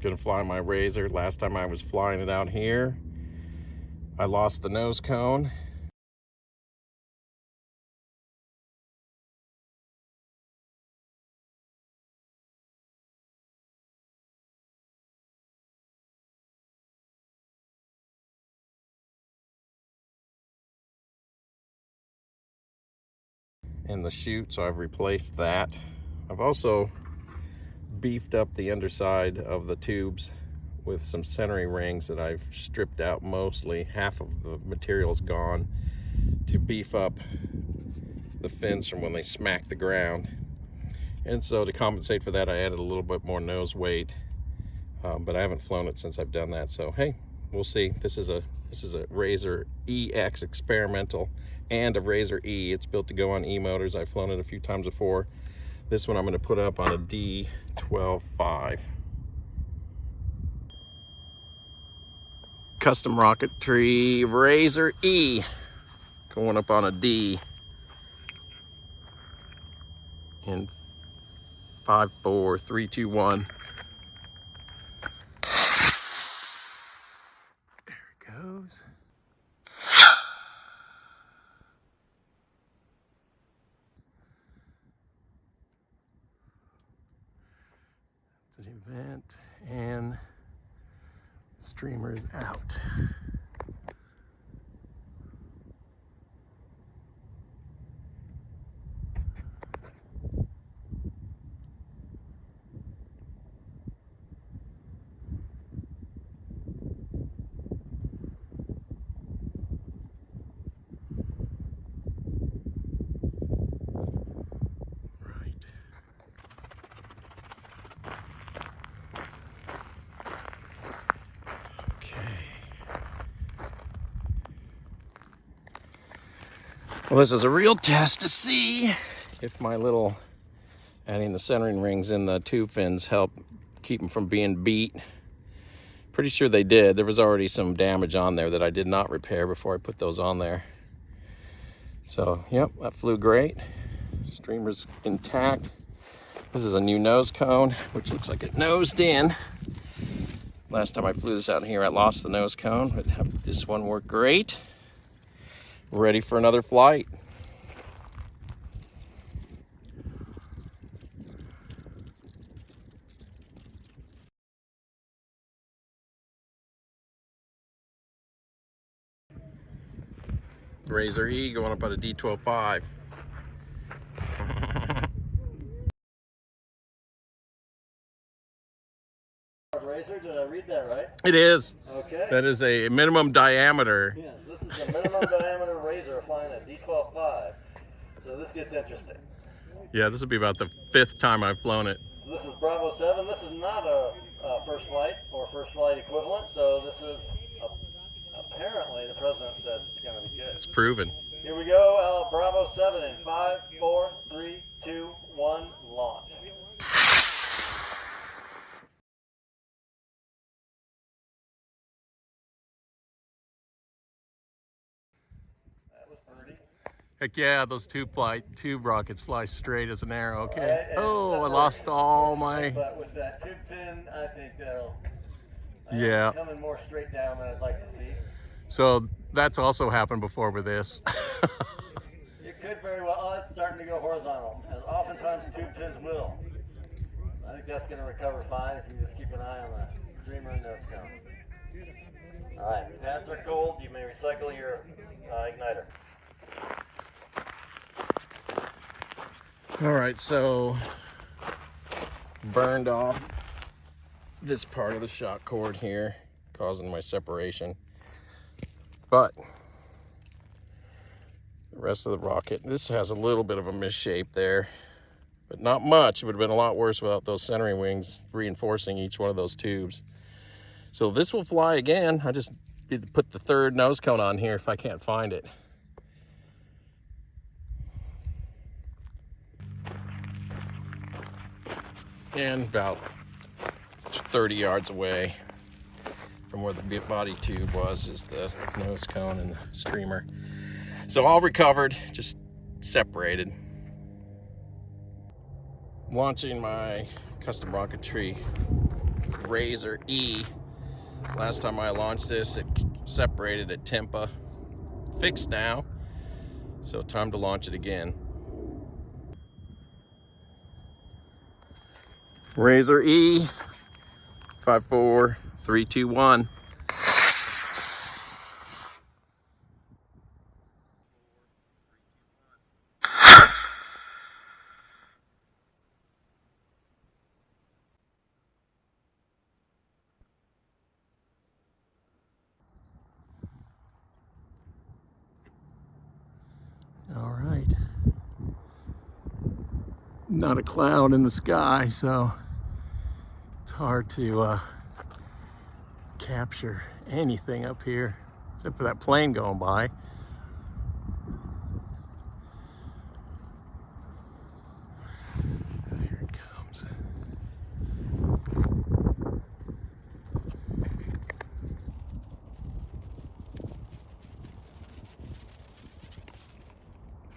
Gonna fly my Razor. Last time I was flying it out here, I lost the nose cone. And the chute, so I've replaced that. I've also beefed up the underside of the tubes with some centering rings that I've stripped out mostly. Half of the material's gone to beef up the fins from when they smack the ground. And so to compensate for that, I added a little bit more nose weight, but I haven't flown it since I've done that. So hey, we'll see. This is a Razor EX experimental and a Razor E. It's built to go on E motors. I've flown it a few times before. This one I'm going to put up on a D12.5. Custom rocketry Razor E going up on a D in 5, 4, 3, 2, 1. There it goes. It's an event and the streamer is out. Well, this is a real test to see if my little adding the centering rings in the tube fins help keep them from being beat. Pretty sure they did. There was already some damage on there that I did not repair before I put those on there. So, yep, that flew great. Streamer's intact. This is a new nose cone, which looks like it nosed in. Last time I flew this out here, I lost the nose cone, but this one worked great. Ready for another flight. Razor E going up at a D12.5. Razor, did I read that right? It is. Okay. That is a minimum diameter. Yes, this is a minimum diameter Razor flying at D12.5. So this gets interesting. Yeah, this will be about the 5th time I've flown it. So this is Bravo 7. This is not a first flight or first flight equivalent. So this is apparently the president says it's going to be good. It's proven. Here we go. Bravo 7 in 5, 4, 3, 2, 1, launch. Heck yeah, those tube rockets fly straight as an arrow. Okay. Right, oh, I lost all my. But with that tube fin, I think that'll come in more straight down than I'd like to see. So that's also happened before with this. It could very well. Oh, it's starting to go horizontal, as oftentimes tube fins will. So I think that's going to recover fine if you just keep an eye on the streamer and nose cone. All right, pads are cold. You may recycle your igniter. All right, so burned off this part of the shock cord here, causing my separation. But the rest of the rocket, this has a little bit of a misshape there, but not much. It would have been a lot worse without those centering wings reinforcing each one of those tubes. So this will fly again. I just need to put the 3rd nose cone on here if I can't find it. And about 30 yards away from where the body tube was is the nose cone and the streamer. So all recovered, just separated. Launching my custom rocketry Razor E. Last time I launched this, it separated at Tempa. Fixed now, so time to launch it again. Razor E, 5, 4, 3, 2, 1. All right. Not a cloud in the sky, so it's hard to capture anything up here, except for that plane going by. Here it comes.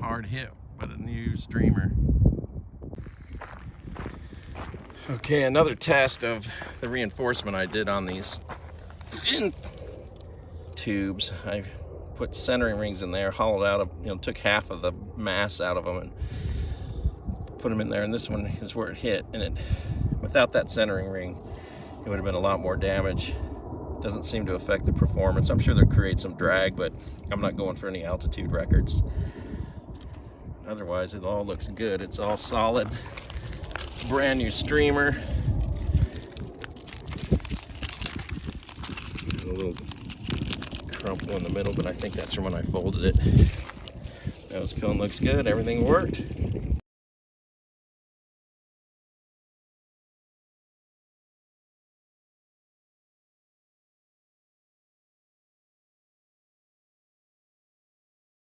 Hard hit, but a new streamer. Okay, another test of the reinforcement I did on these fin tubes. I put centering rings in there, hollowed out, took half of the mass out of them and put them in there. And this one is where it hit. And without that centering ring, it would have been a lot more damage. Doesn't seem to affect the performance. I'm sure they'll create some drag, but I'm not going for any altitude records. Otherwise, it all looks good. It's all solid. Brand new streamer. A little crumple in the middle, but I think that's from when I folded it. Nose cone looks good. Everything worked.